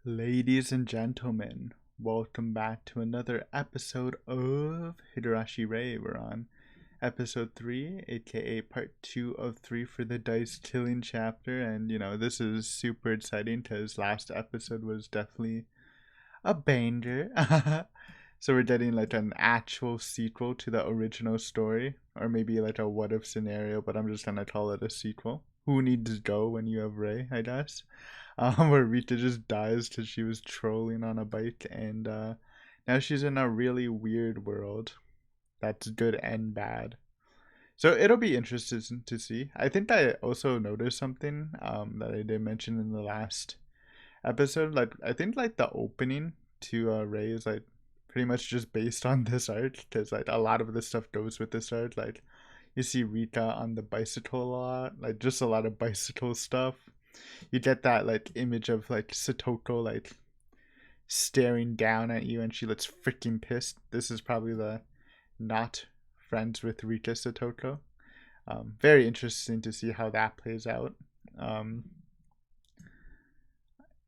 Ladies and gentlemen, welcome back to another episode of Higurashi Ray. We're on episode 3, aka part 2 of 3 for the dice killing chapter. And this is super exciting because last episode was definitely a banger. So we're getting like an actual sequel to the original story, or maybe like a what if scenario, but I'm just gonna call it a sequel. Who needs Go when you have Ray, I guess. Where Rita just dies because she was trolling on a bike, and now she's in a really weird world that's good and bad. So it'll be interesting to see. I think I also noticed something that I did mention in the last episode. Like I think like the opening to Ray is like pretty much just based on this art because like a lot of the stuff goes with this art. Like you see Rita on the bicycle a lot, like just a lot of bicycle stuff. You get that like image of like Satoko like staring down at you and she looks freaking pissed. This is probably the not friends with Rita Satoko. Very interesting to see how that plays out. Um,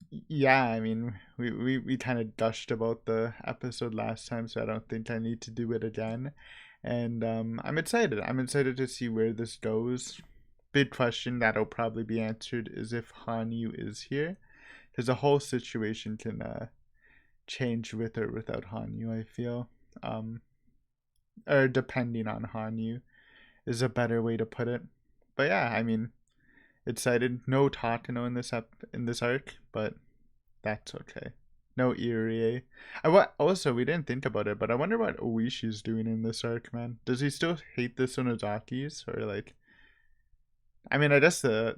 yeah, I mean, we kind of gushed about the episode last time, so I don't think I need to do it again. And I'm excited. I'm excited to see where this goes. Big question that'll probably be answered is if Hanyu is here. Because the whole situation can change with or without Hanyu, I feel. Or depending on Hanyu is a better way to put it. But yeah, I mean, excited. No Takano in this arc, but that's okay. No Irie. Also, we didn't think about it, but I wonder what Oishi's doing in this arc, man. Does he still hate the Sonozakis? Or like, I mean, I guess the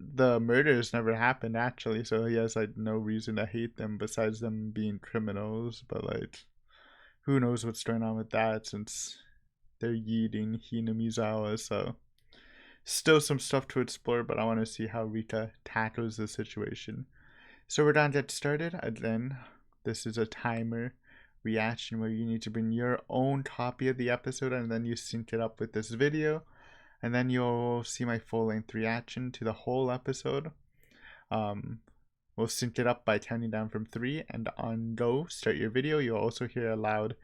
murders never happened actually, so he has like no reason to hate them besides them being criminals. But like, who knows what's going on with that since they're yeeting Hinamizawa. So still some stuff to explore, but I want to see how Rika tackles the situation. So we're gonna get started. Again, this is a timer reaction where you need to bring your own copy of the episode and then you sync it up with this video, and then you'll see my full-length reaction to the whole episode. We'll sync it up by counting down from 3, and on go, start your video. You'll also hear a loud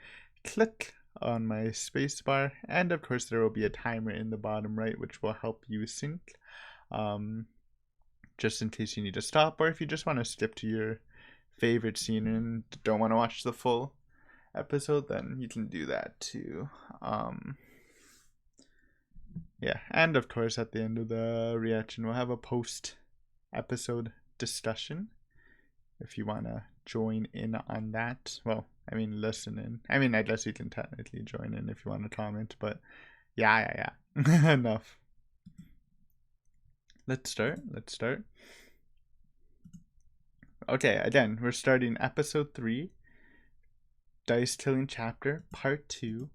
click on my spacebar, and of course there will be a timer in the bottom right which will help you sync, just in case you need to stop, or if you just want to skip to your favorite scene and don't want to watch the full episode, then you can do that too. Yeah, and of course at the end of the reaction we'll have a post episode discussion if you want to join in on that. Well, I mean listen in. I mean I guess you can technically join in if you want to comment, but yeah. Enough. Let's start. Okay, again, we're starting episode 3, Dice Killing Chapter, part 2,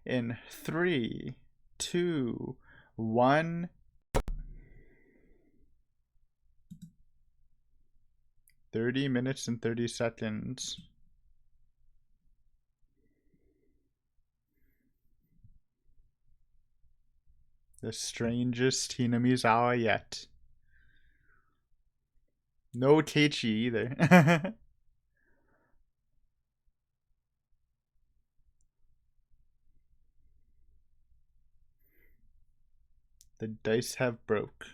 in 3, 2, 1. 30 minutes and 30 seconds. The strangest Hinamizawa yet. No Teichi either. The dice have broke.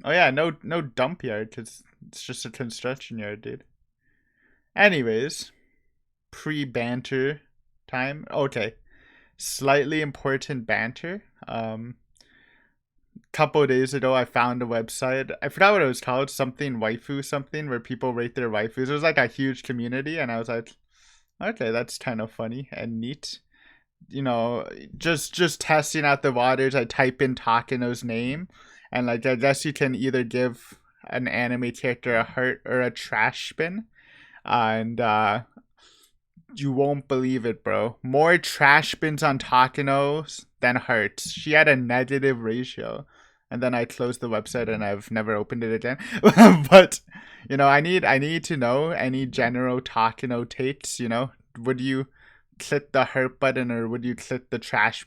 Oh yeah, no dump yard, because it's just a construction yard, dude. Anyways, pre-banter time. Okay. Slightly important banter. Couple of days ago I found a website. I forgot what it was called, something waifu something, where people rate their waifus. It was like a huge community, and I was like, okay, that's kind of funny and neat. Just testing out the waters, I type in Takano's name, and like I guess you can either give an anime character a heart or a trash bin, and you won't believe it, bro. More trash bins on Takano's than hearts. She had a negative ratio. And then I closed the website and I've never opened it again. But I need to know any general Takano takes. Would you click the heart button or would you click the trash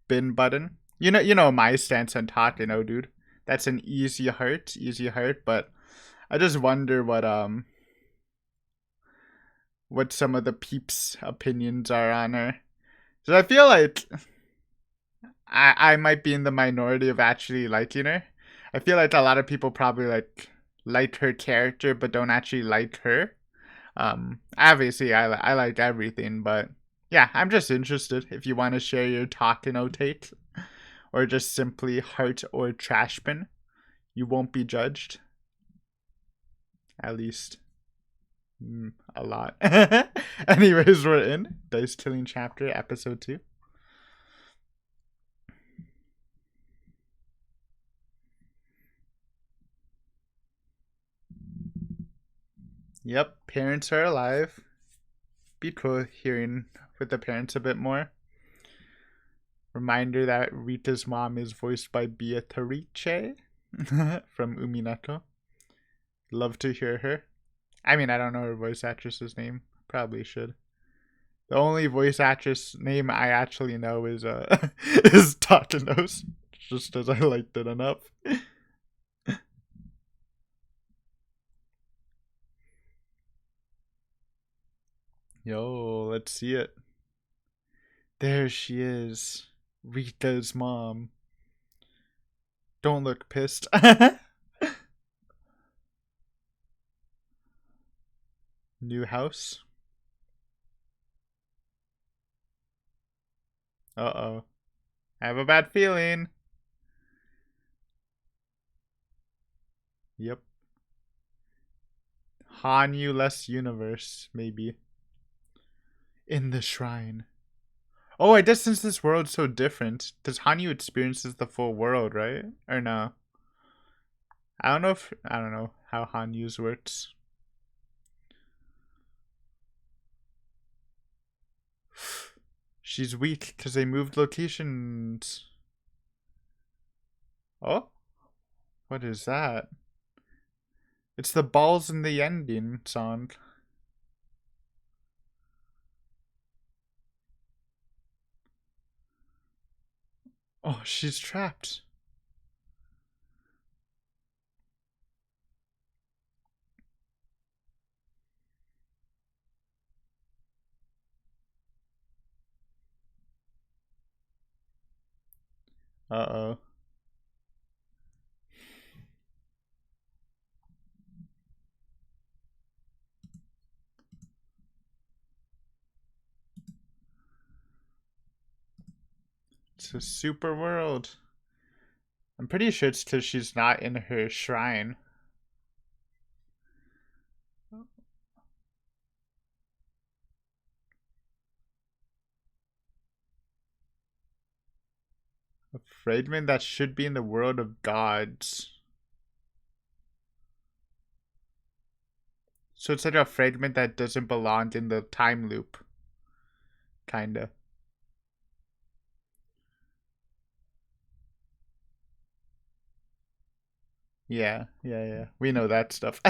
bin button? You know my stance on Takano, dude. That's an easy heart. But I just wonder what some of the peeps' opinions are on her. Because I feel like I might be in the minority of actually liking her. I feel like a lot of people probably like her character, but don't actually like her. Obviously, I like everything, but yeah, I'm just interested. If you want to share your Takano take, or just simply heart or trash bin, you won't be judged. At least, a lot. Anyways, we're in Dice Killing Chapter, Episode 2. Yep, parents are alive. Be cool hearing with the parents a bit more. Reminder that Rita's mom is voiced by Beatrice from Umineko. Love to hear her. I mean, I don't know her voice actress's name. Probably should. The only voice actress name I actually know is is Tatanos, just as I liked it enough. Yo, let's see it. There she is, Rita's mom. Don't look pissed. New house. Uh-oh. I have a bad feeling. Yep. Hanyu less universe, maybe. In the shrine. Oh, I guess since this world's so different, does Hanyu experiences the full world, right? Or no? I don't know how Hanyu's works. She's weak because they moved locations. Oh? What is that? It's the balls in the ending song. Oh, she's trapped. Uh-oh. It's a super world. I'm pretty sure it's because she's not in her shrine. A fragment that should be in the world of gods. So it's like a fragment that doesn't belong in the time loop. Kinda. Yeah. We know that stuff.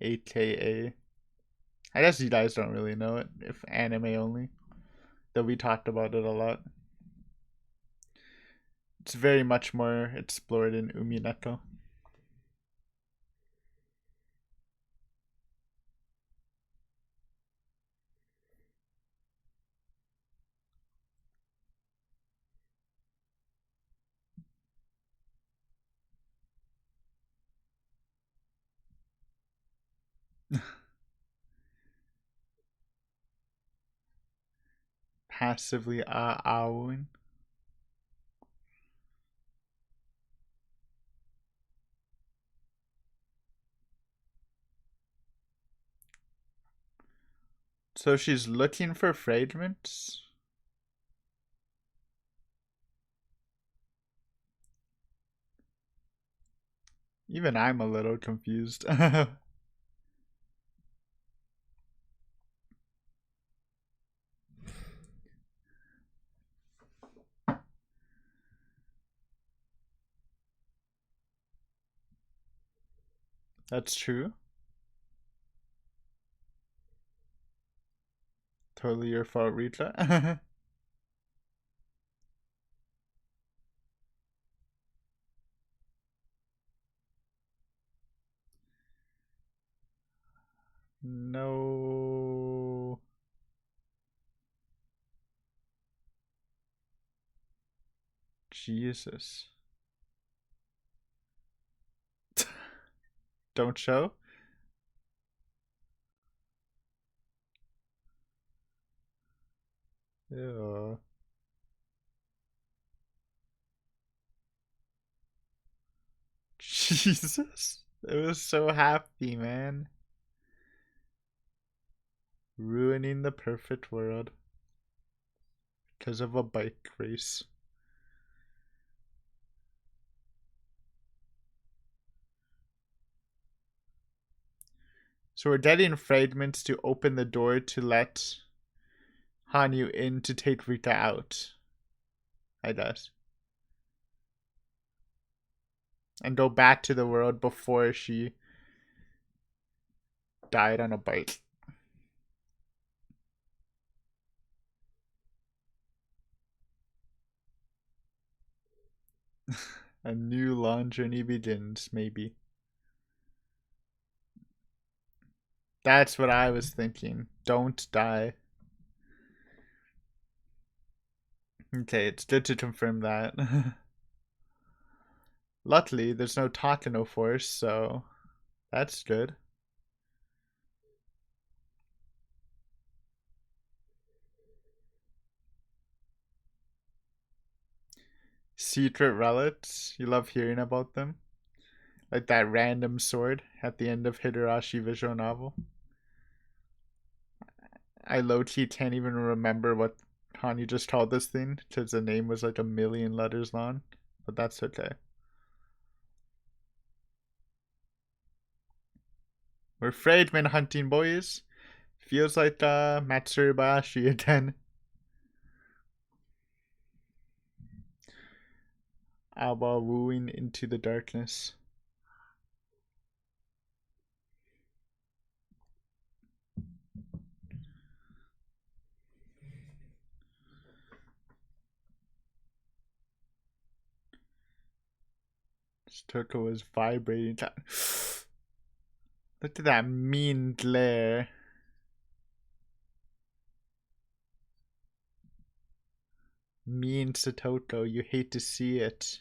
AKA. I guess you guys don't really know it, if anime only. Though we talked about it a lot. It's very much more explored in Umineko. Passively ah-ahing. So she's looking for fragments? Even I'm a little confused. That's true. Totally your fault, Rita. No. Jesus. Don't show? Ew. Jesus. It was so happy, man. Ruining the perfect world because of a bike race. So we're getting fragments to open the door to let Hanyu in to take Rika out, I guess. And go back to the world before she died on a bike. A new long journey begins, maybe. That's what I was thinking. Don't die. Okay, it's good to confirm that. Luckily, there's no Takano force, so that's good. Secret relics, you love hearing about them. Like that random sword at the end of Higurashi visual novel. I low-key can't even remember what Hanyu just called this thing because the name was like a million letters long, but that's okay. We're fragment hunting, boys. Feels like Matsurubashi again. Alba wooing into the darkness. Toko was vibrating. Look at that mean glare. Mean Satoko, you hate to see it.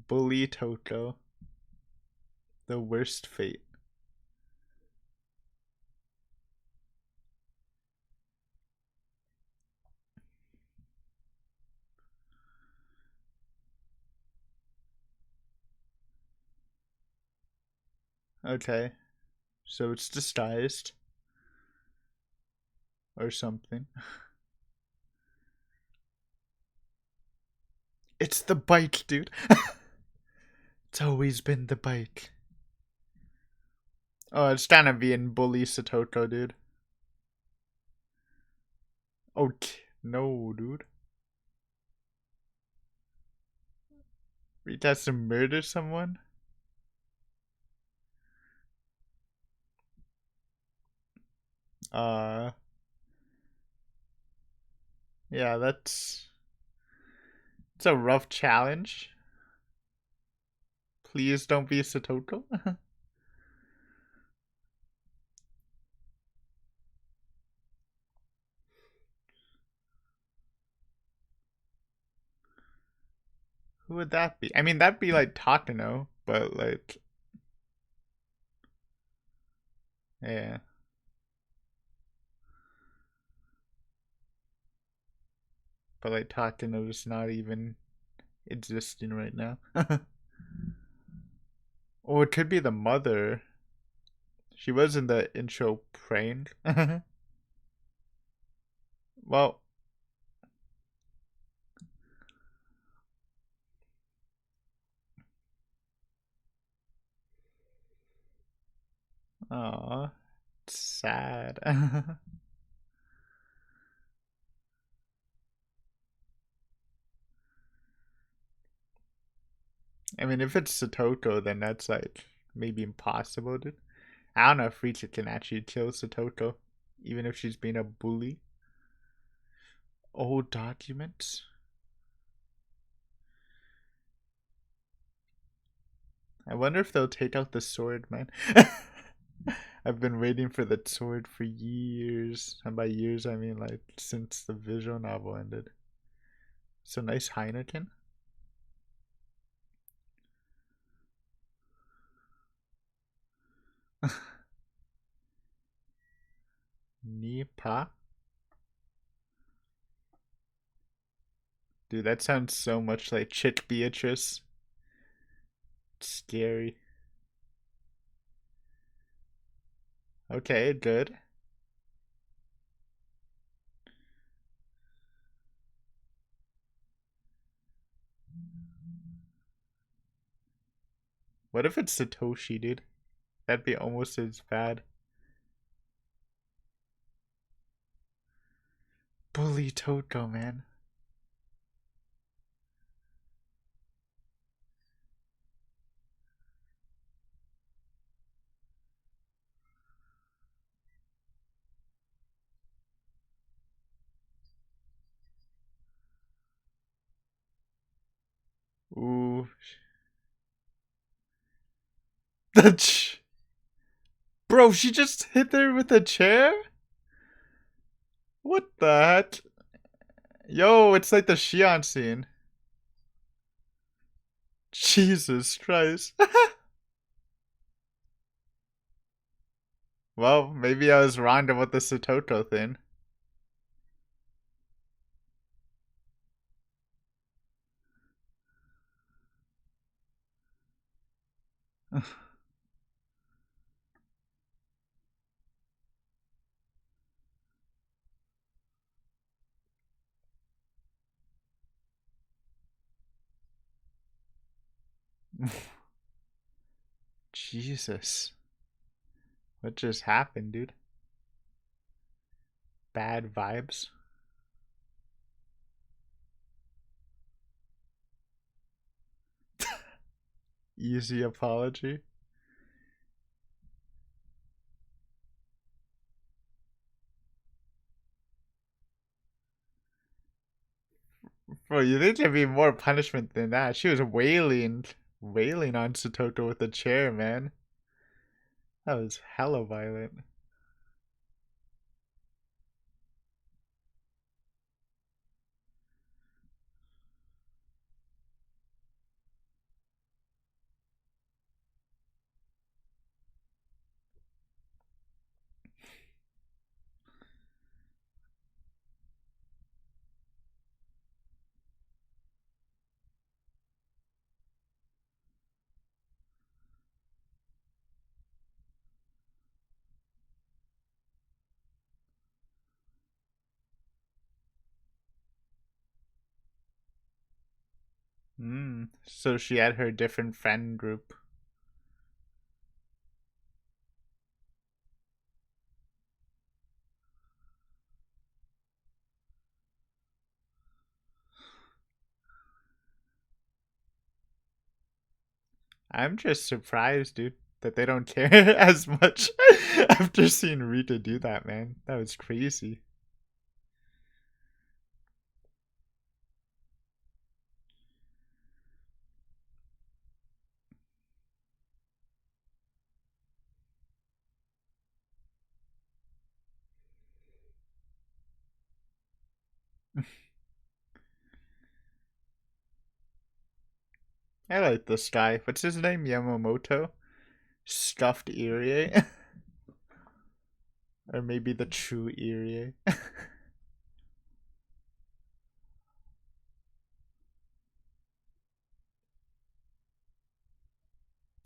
Bully Toko. The worst fate. Okay. So it's disguised. Or something. It's the bike, dude. It's always been the bike. Oh, it's gonna be in Bully Satoko, dude. Oh, no, dude. Rita has to murder someone? Uh, yeah, it's a rough challenge. Please don't be Satoko. Who would that be? I mean, that'd be like Takano, but like, yeah. But like Takano's not even existing right now. Or it could be the mother. She was in the intro praying. Well, aw, sad. I mean, if it's Satoko, then that's like maybe impossible, dude. I don't know if Rita can actually kill Satoko, even if she's being a bully. Old documents. I wonder if they'll take out the sword, man. I've been waiting for the sword for years. And by years, I mean like since the visual novel ended. So nice Heineken. Nipa. Dude, that sounds so much like Chick Beatrice. Scary. Okay, good. What if it's Satoshi, dude? That'd be almost as bad. Bully Toko, man. Ooh. The Bro, she just hit her with a chair? What the heck? Yo, it's like the Shion scene. Jesus Christ. Well, maybe I was wrong about the Satoto thing. Jesus. What just happened, dude? Bad vibes? Easy apology? Bro, you think there'd be more punishment than that? She was wailing on Satoto with a chair, man. That was hella violent. So she had her different friend group. I'm just surprised, dude, that they don't care as much after seeing Rita do that, man. That was crazy. I like this guy. What's his name? Yamamoto? Stuffed Irie? Or maybe the true Irie?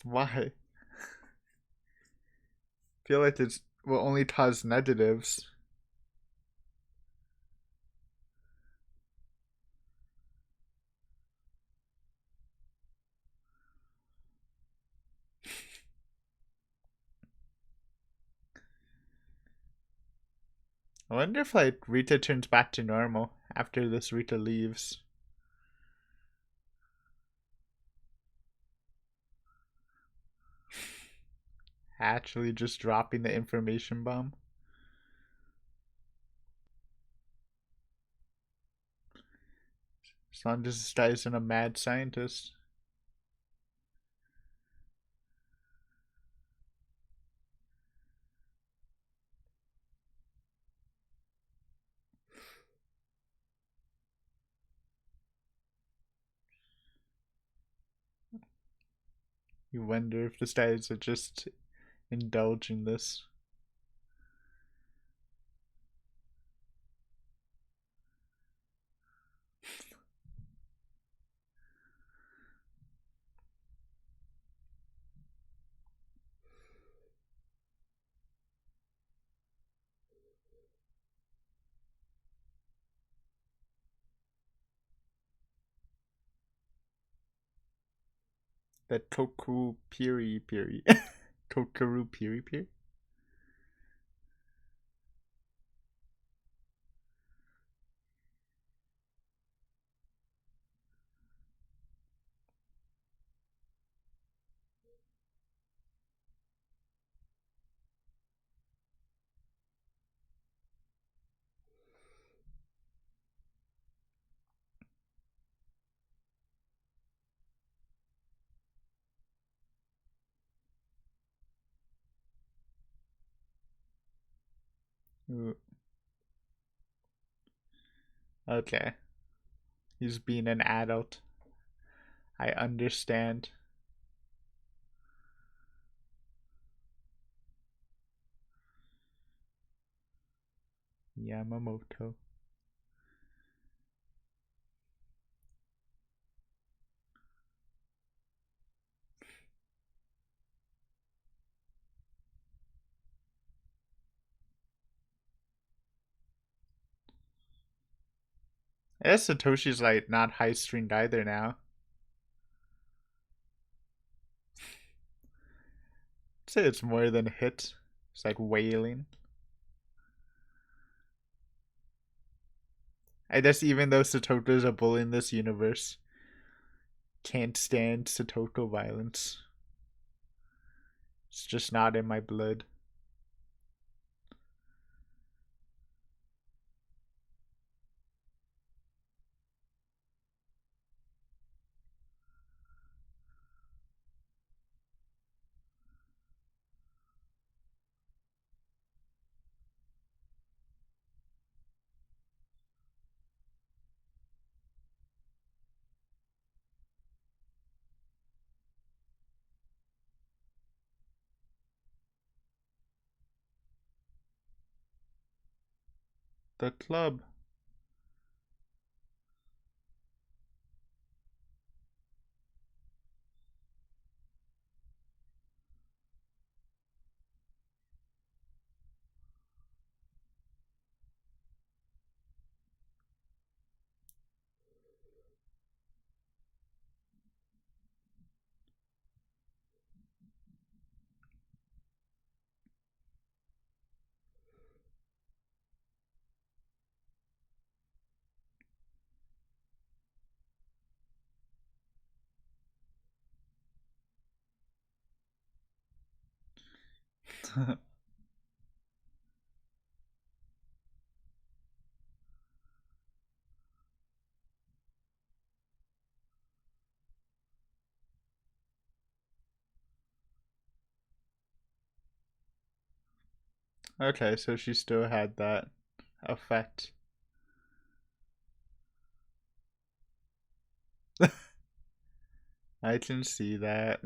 Why? Feel like it's will only cause negatives. I wonder if like Rita turns back to normal after this Rita leaves. Actually, just dropping the information bomb. Son just dies in a mad scientist. You wonder if the guys are just indulging this. That Toku Piri Piri. Tokaru Piri Piri? Ooh. Okay. He's being an adult. I understand. Yamamoto. I guess Satoshi's like not high stringed either now. I'd say it's more than a hit. It's like wailing. I guess even though Satoto's a bull in this universe, can't stand Satoto violence. It's just not in my blood. The club. Okay, so she still had that effect. I can see that.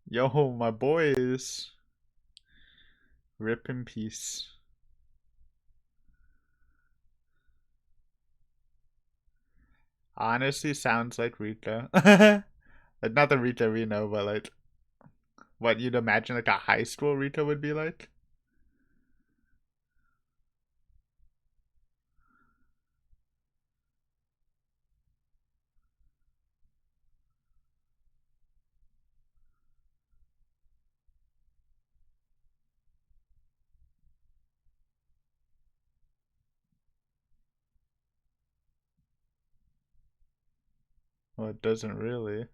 Yo, my boys. Rip in peace. Honestly, sounds like Rika. Like, not the Rika we know, but like what you'd imagine like a high school Rika would be like. Well, it doesn't really.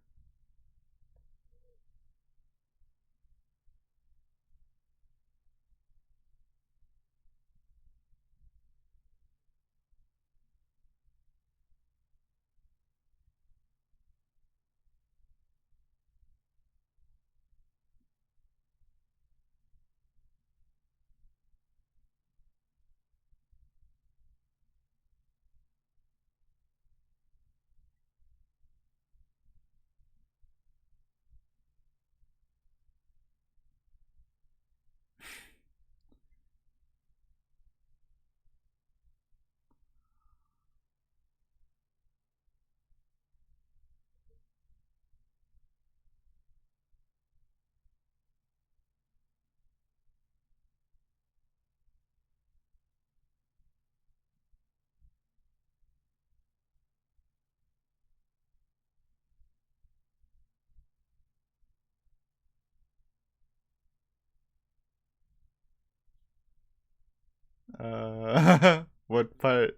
What part?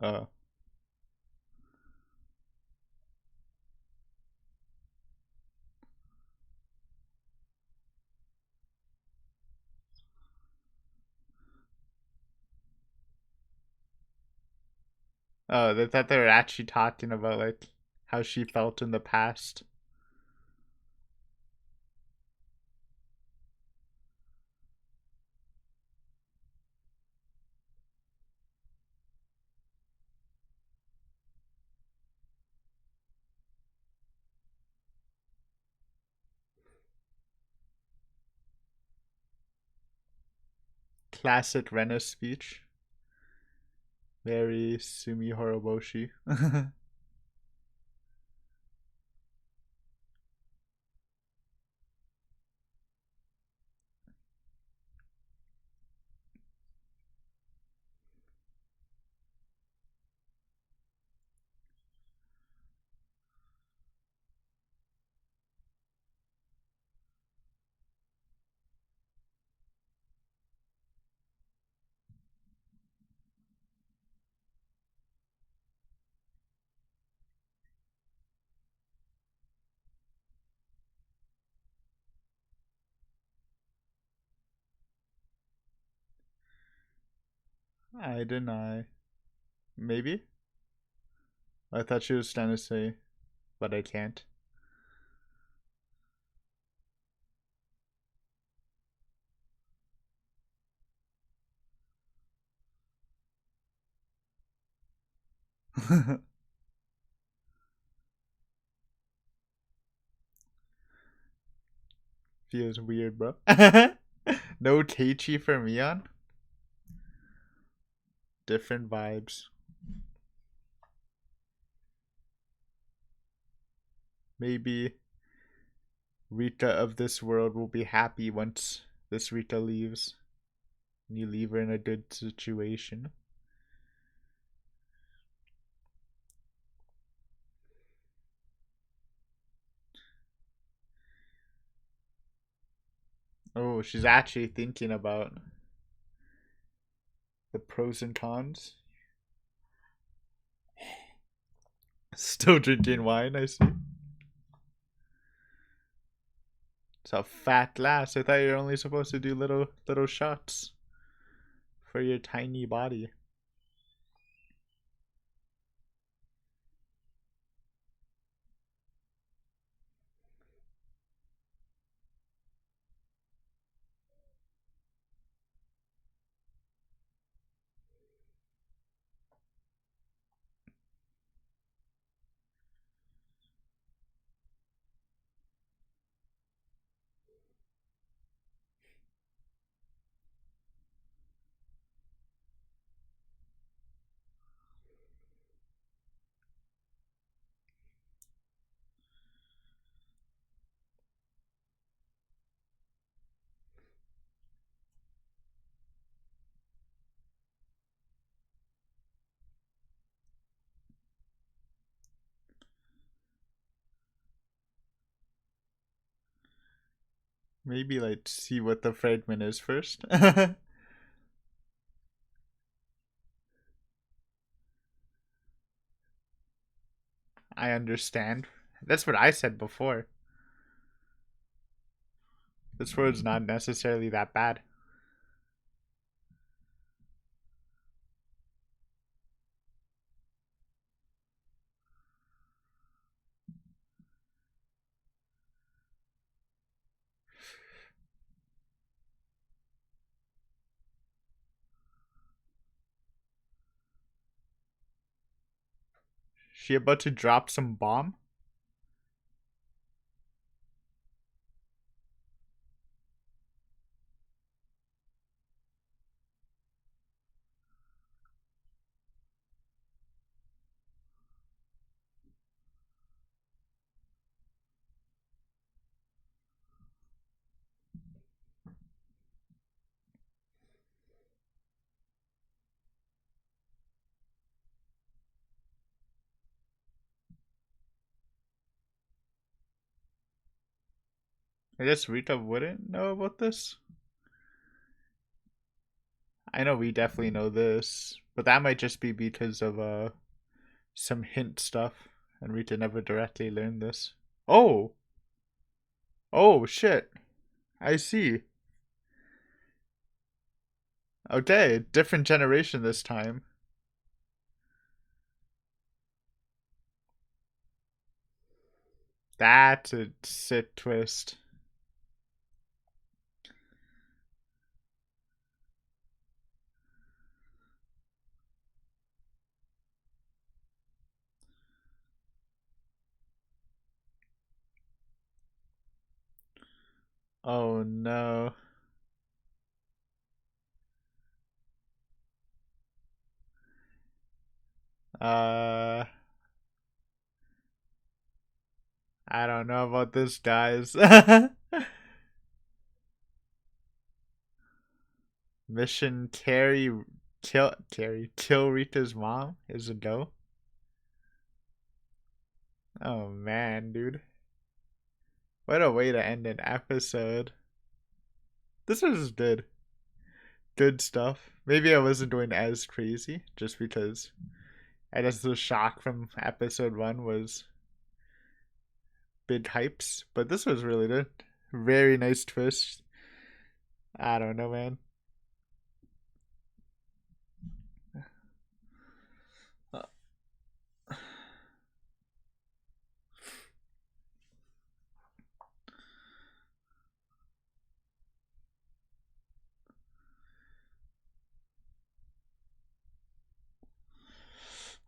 Uh, oh, they thought they were actually talking about like how she felt in the past. Classic Rena speech. Very Sumi Horoboshi. I deny. Maybe? I thought she was trying to say, but I can't. Feels weird, bro. No Teichi for Mion? Different vibes. Maybe Rita of this world will be happy once this Rita leaves. And you leave her in a good situation. Oh, she's actually thinking about the pros and cons. Still drinking wine, I see. It's a fat glass. I thought you were only supposed to do little shots for your tiny body. Maybe like see what the fragment is first. I understand. That's what I said before. This world's not necessarily that bad. She about to drop some bomb? I guess Rita wouldn't know about this. I know we definitely know this, but that might just be because of some hint stuff, and Rita never directly learned this. Oh, oh shit! I see. Okay, different generation this time. That's a sick twist. Oh no. Uh, I don't know about this, guys. Mission kill Rita's mom is a go. Oh man, dude. What a way to end an episode. This was good. Good stuff. Maybe I wasn't doing as crazy just because I guess the shock from episode 1 was big hypes, but this was really good. Very nice twist. I don't know, man.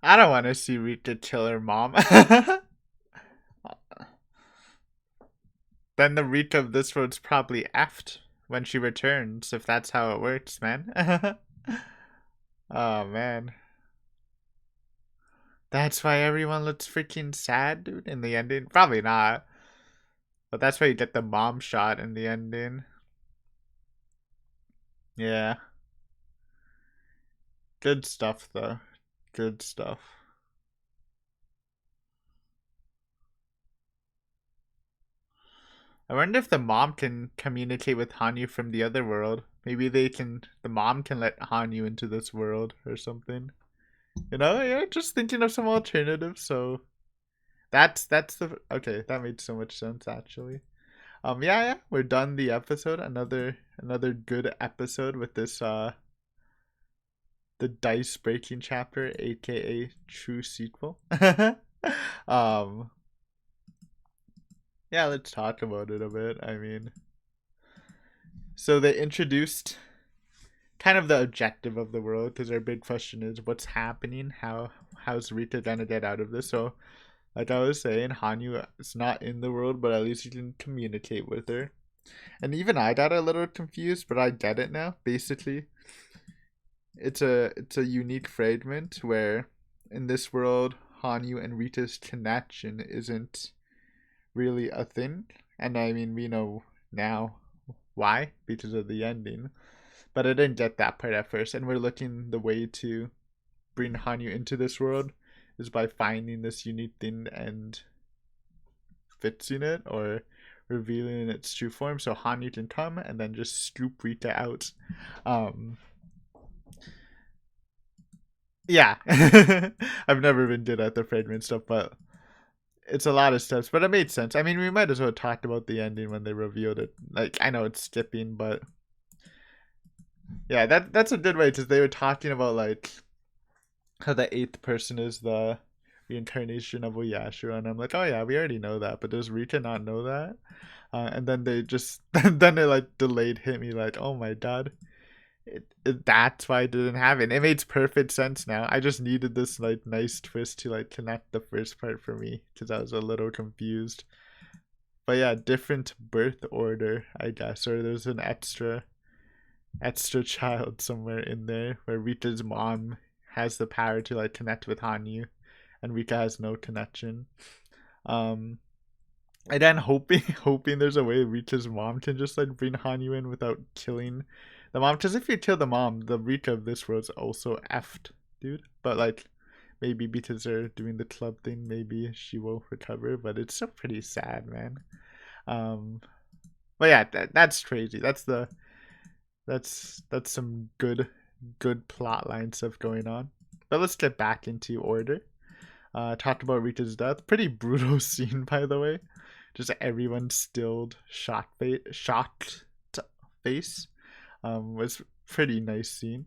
I don't want to see Rita kill her mom. Then the Rita of this world's probably effed when she returns, if that's how it works, man. Oh man. That's why everyone looks freaking sad, dude, in the ending? Probably not. But that's why you get the mom shot in the ending. Yeah. Good stuff, though. Good stuff. I wonder if the mom can communicate with Hanyu from the other world. Maybe the mom can let Hanyu into this world or something. You know, yeah, just thinking of some alternatives. So that's the okay. That made so much sense actually. Yeah, we're done the episode. Another good episode with this the dice breaking chapter, aka true sequel. um, yeah, let's talk about it a bit. I mean, so they introduced kind of the objective of the world because our big question is what's happening. How's Rita gonna get out of this? So like I was saying, Hanyu is not in the world, but at least you can communicate with her. And even I got a little confused, but I get it now. Basically, it's a unique fragment where in this world, Hanyu and Rita's connection isn't really a thing. And I mean, we know now why because of the ending. But I didn't get that part at first, and we're looking the way to bring Hanyu into this world is by finding this unique thing and fixing it or revealing its true form so Hanyu can come and then just scoop Rita out. Um yeah. I've never been good at the fragment stuff, but it's a lot of steps, but it made sense. I mean, we might as well talk about the ending when they revealed it. Like, I know it's skipping, but yeah, that's a good way, because they were talking about like how the eighth person is the reincarnation of Oyashiro, and I'm like, oh yeah, we already know that, but does Rika not know that? And then they just then they like delayed hit me like, oh my god, that's why I didn't have it. It makes perfect sense now. I just needed this like nice twist to like connect the first part for me, because I was a little confused. But yeah, different birth order, I guess, or there's an extra child somewhere in there where Rika's mom has the power to like connect with Hanyu, and Rika has no connection. Um, and then hoping there's a way Rika's mom can just like bring Hanyu in without killing the mom. Because if you kill the mom, the Rika of this world's also effed, dude. But like, maybe because they're doing the club thing, maybe she will recover. But it's still pretty sad, man. Um, but yeah, that's crazy. That's some good plot line stuff going on. But let's get back into order. Talked about Rita's death. Pretty brutal scene, by the way. Just everyone stilled, shocked face. Was pretty nice scene.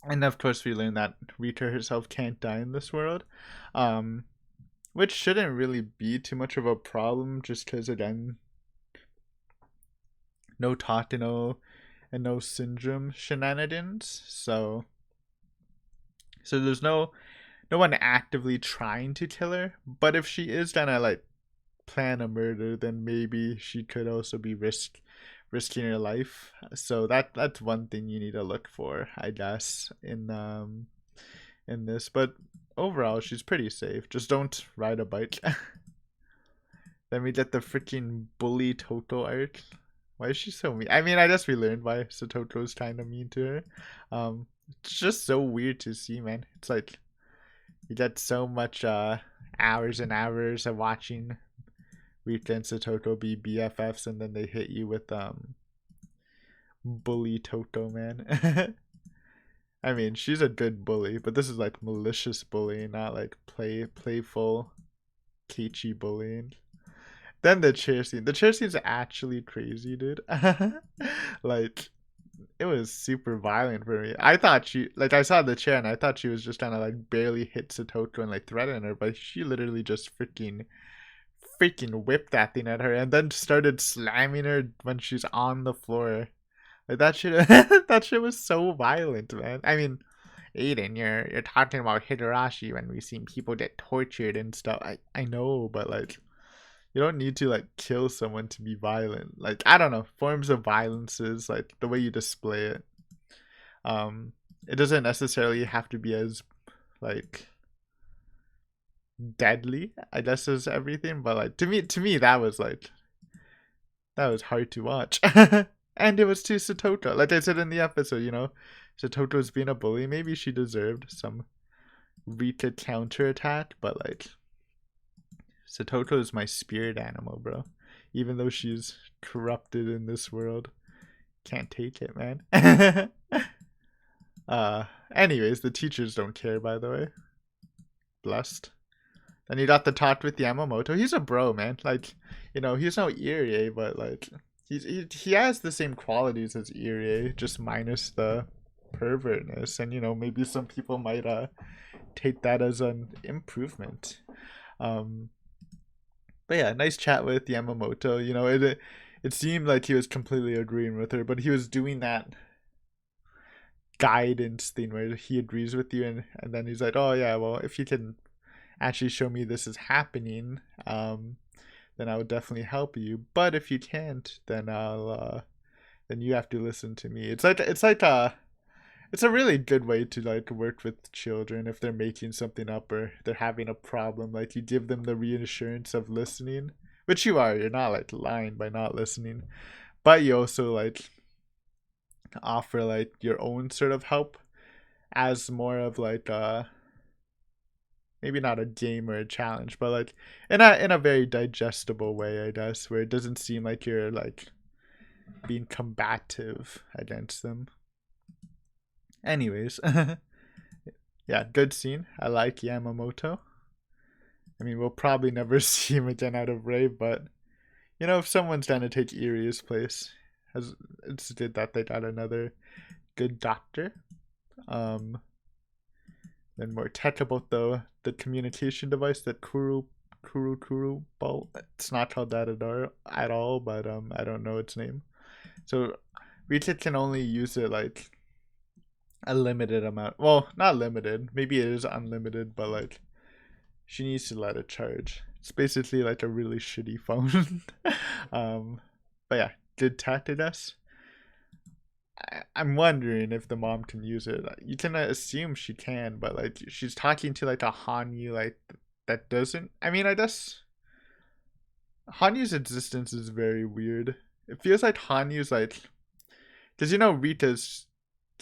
And of course, we learned that Rita herself can't die in this world, um, which shouldn't really be too much of a problem. Just because again, no Tateno and no syndrome shenanigans. So there's no one actively trying to kill her. But if she is gonna like plan a murder, then maybe she could also be risking her life. So that's one thing you need to look for, I guess, in this. But overall, she's pretty safe. Just don't ride a bike. Then we get the freaking bully Toto arc. Why is she so mean? I mean, I guess we learned why Satoto's kind of mean to her. It's just so weird to see, man. It's like you get so much hours and hours of watching Rika and Satoto be BFFs, and then they hit you with bully Toto, man. I mean, she's a good bully, but this is like malicious bullying, not like playful Keiichi bullying. Then the chair scene. The chair scene's actually crazy, dude. Like, it was super violent for me. I thought I saw the chair and I thought she was just trying to like barely hit Satoto and like threaten her, but she literally just freaking whipped that thing at her and then started slamming her when she's on the floor. Like that shit that shit was so violent, man. I mean, Aiden, you're talking about Higurashi when we've seen people get tortured and stuff. I know, but like you don't need to like kill someone to be violent. Like I don't know, forms of violence is like the way you display it. Um it doesn't necessarily have to be as like deadly, I guess, as everything, but like to me that was hard to watch. And it was to Satoto. Like I said in the episode, Satoto's being a bully. Maybe she deserved some Rika counterattack, but like Satoto is my spirit animal, bro. Even though she's corrupted in this world. Can't take it, man. Anyways, the teachers don't care, by the way. Blessed. Then you got the talk with Yamamoto. He's a bro, man. Like, he's no Irie, but like he has the same qualities as Irie, just minus the pervertness. And maybe some people might take that as an improvement. But yeah, nice chat with Yamamoto. It seemed like he was completely agreeing with her, but he was doing that guidance thing where he agrees with you, and then he's like, oh yeah, well, if you can actually show me this is happening, then I would definitely help you. But if you can't, then then you have to listen to me. It's a really good way to like work with children if they're making something up or they're having a problem. Like you give them the reassurance of listening, which you are. You're not like lying by not listening, but you also like offer like your own sort of help as more of like maybe not a game or a challenge, but like in a very digestible way, I guess, where it doesn't seem like you're like being combative against them. Anyways, yeah, good scene. I like Yamamoto. I mean, we'll probably never see him again out of Ray, but you know, if someone's trying to take Erie's place, as it's good that they got another good doctor. Um, then more tech about the communication device that Kuru Ball. It's not called that at all, but I don't know its name. So Rita can only use it like a limited amount. Well, not limited. Maybe it is unlimited, but like she needs to let it charge. It's basically like a really shitty phone. um, but yeah, good tacted us. I'm wondering if the mom can use it. You can assume she can, but like she's talking to like a Hanyu like that doesn't. I mean, I guess Hanyu's existence is very weird. It feels like Hanyu's like, because you know Rita's,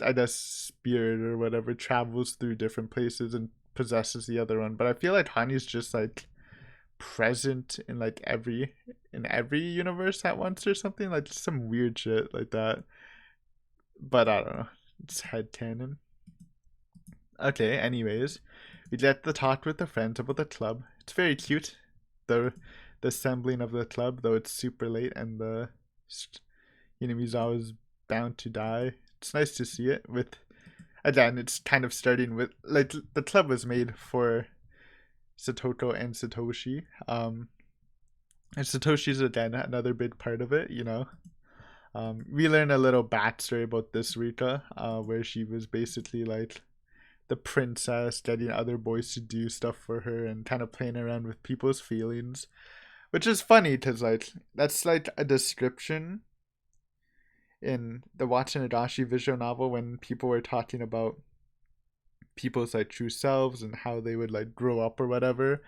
I guess, spirit or whatever travels through different places and possesses the other one. But I feel like Hanyu's just like present in like every universe at once or something, like some weird shit like that. But I don't know. It's headcanon. Okay, anyways. We get the talk with the friends about the club. It's very cute. The the assembling of the club, though it's super late and the enemy's always bound to die. It's nice to see it with again, it's kind of starting with like the club was made for Satoko and Satoshi. And Satoshi's again another big part of it, you know. We learn a little backstory about this Rika, where she was basically like the princess, getting other boys to do stuff for her and kind of playing around with people's feelings, which is funny because like that's like a description in the Watanabe visual novel when people were talking about people's like true selves and how they would like grow up or whatever.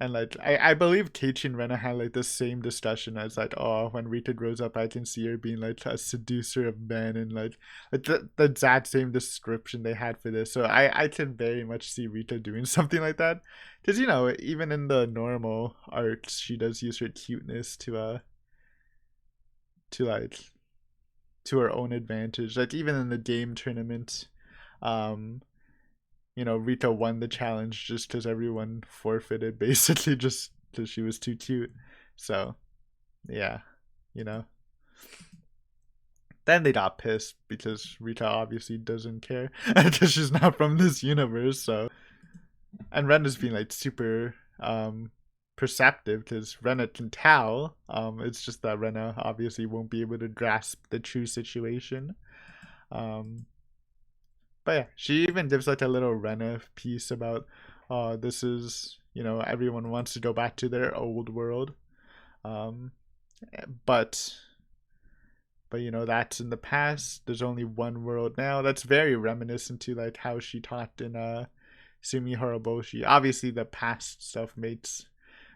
And like I believe Keiichi and Rena had like the same discussion as like, oh, when Rita grows up I can see her being like a seducer of men, and like the exact same description they had for this. So I can very much see Rita doing something like that. Because you know, even in the normal arcs she does use her cuteness to like to her own advantage. Like even in the game tournament, um you know, Rita won the challenge just because everyone forfeited, basically just because she was too cute. So, yeah, you know. Then they got pissed because Rita obviously doesn't care because she's not from this universe. So, and Rena's being like super perceptive because Rena can tell. It's just that Rena obviously won't be able to grasp the true situation. Um, But yeah, she even gives like a little Rena piece about, this is, you know, everyone wants to go back to their old world. Um, but, you know, that's in the past. There's only one world now. That's very reminiscent to like how she talked in Sumi Horoboshi. Obviously, the past stuff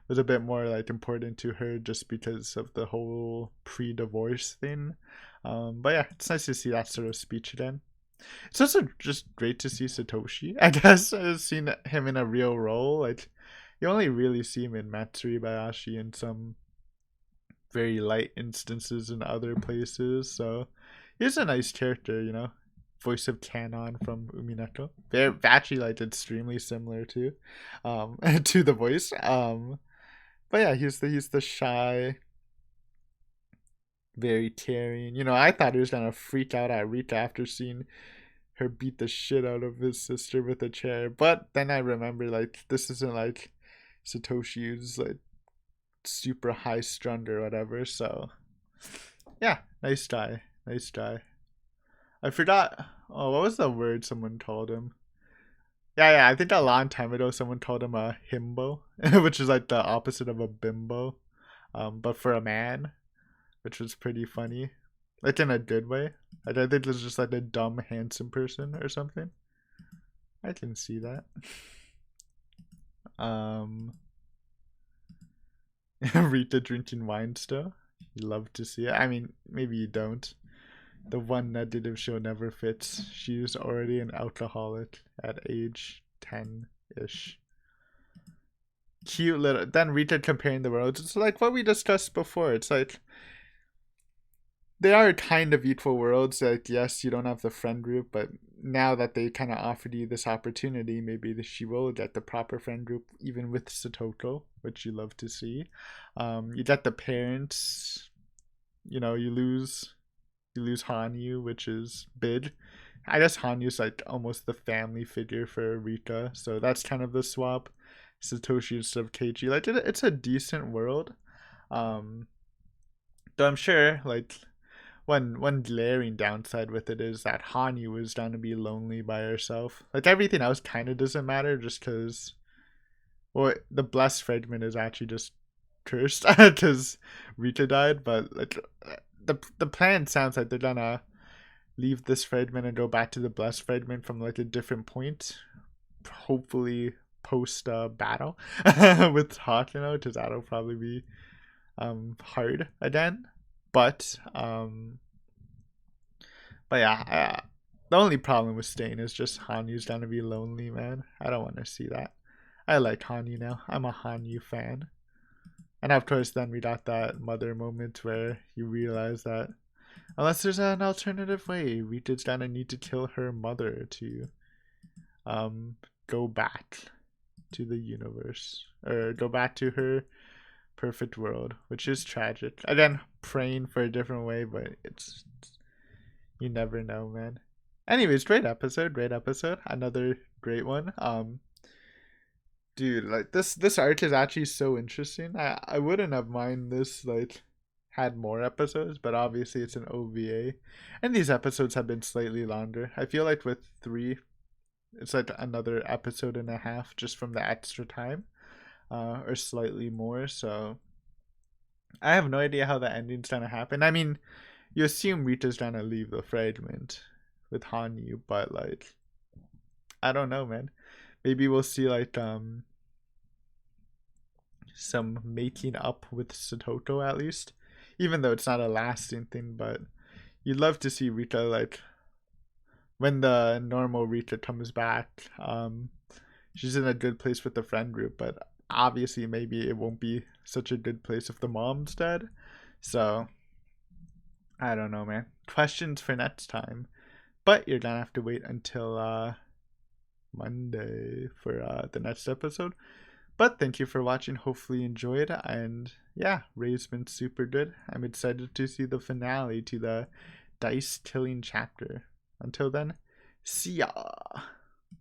was a bit more like important to her just because of the whole pre-divorce thing. But yeah, it's nice to see that sort of speech again. It's also just great to see Satoshi. I guess I've seen him in a real role. Like you only really see him in Matsuri Bayashi and some very light instances in other places. So he's a nice character, you know. Voice of Canon from Umineko. They're actually like extremely similar to to the voice. But yeah, he's the shy, very caring. You know, I thought he was gonna freak out at Rika after seeing her beat the shit out of his sister with a chair. But then I remember like this isn't like Satoshi who's like super high strung or whatever. So yeah, nice guy. Nice guy. I forgot, oh, what was the word someone called him? Yeah, I think a long time ago someone called him a himbo, which is like the opposite of a bimbo. But for a man, which was pretty funny. Like in a good way. Like I think it's just like a dumb handsome person or something. I can see that. Um, Rita drinking wine still. You love to see it. I mean, maybe you don't. The one negative show never fits. She was already an alcoholic at age 10-ish. Cute little. Then Rita comparing the worlds. It's like what we discussed before. It's like they are kind of equal worlds. Like, yes, you don't have the friend group, but now that they kind of offered you this opportunity, maybe she will get the proper friend group, even with Satoko, which you love to see. You get the parents. You know, you lose Hanyu, which is big. I guess Hanyu's like almost the family figure for Rika, so that's kind of the swap. Satoshi instead of Keiichi. Like it's a decent world. Um, though I'm sure like one glaring downside with it is that Hanyu is down to be lonely by herself. Like everything else kind of doesn't matter just because, well, the blessed fragment is actually just cursed because Rita died. But like the plan sounds like they're gonna leave this fragment and go back to the blessed fragment from like a different point. Hopefully post battle with Hakuno, because that'll probably be hard again. But but yeah, the only problem with staying is just Hanyu's gonna be lonely, man. I don't want to see that. I like Hanyu now. I'm a Hanyu fan. And of course, then we got that mother moment where you realize that unless there's an alternative way, Rita's gonna need to kill her mother to go back to the universe, or go back to her perfect world, which is tragic. Again, praying for a different way, but it's you never know, man. Anyways, great episode, great episode. Another great one. Dude, like this arc is actually so interesting. I wouldn't have mind this like had more episodes, but obviously it's an OVA, and these episodes have been slightly longer. I feel like with 3, it's like another episode and a half just from the extra time, or slightly more. So I have no idea how the ending's gonna happen. I mean, you assume Rita's gonna leave the fragment with Hanyu, but like I don't know, man. Maybe we'll see like some making up with Satoko at least, even though it's not a lasting thing. But you'd love to see Rita like when the normal Rita comes back. She's in a good place with the friend group, but obviously maybe it won't be such a good place if the mom's dead. So I don't know, man. Questions for next time. But you're gonna have to wait until Monday for the next episode. But thank you for watching. Hopefully you enjoyed. And yeah, Ray's been super good. I'm excited to see the finale to the dice killing chapter. Until then, see ya.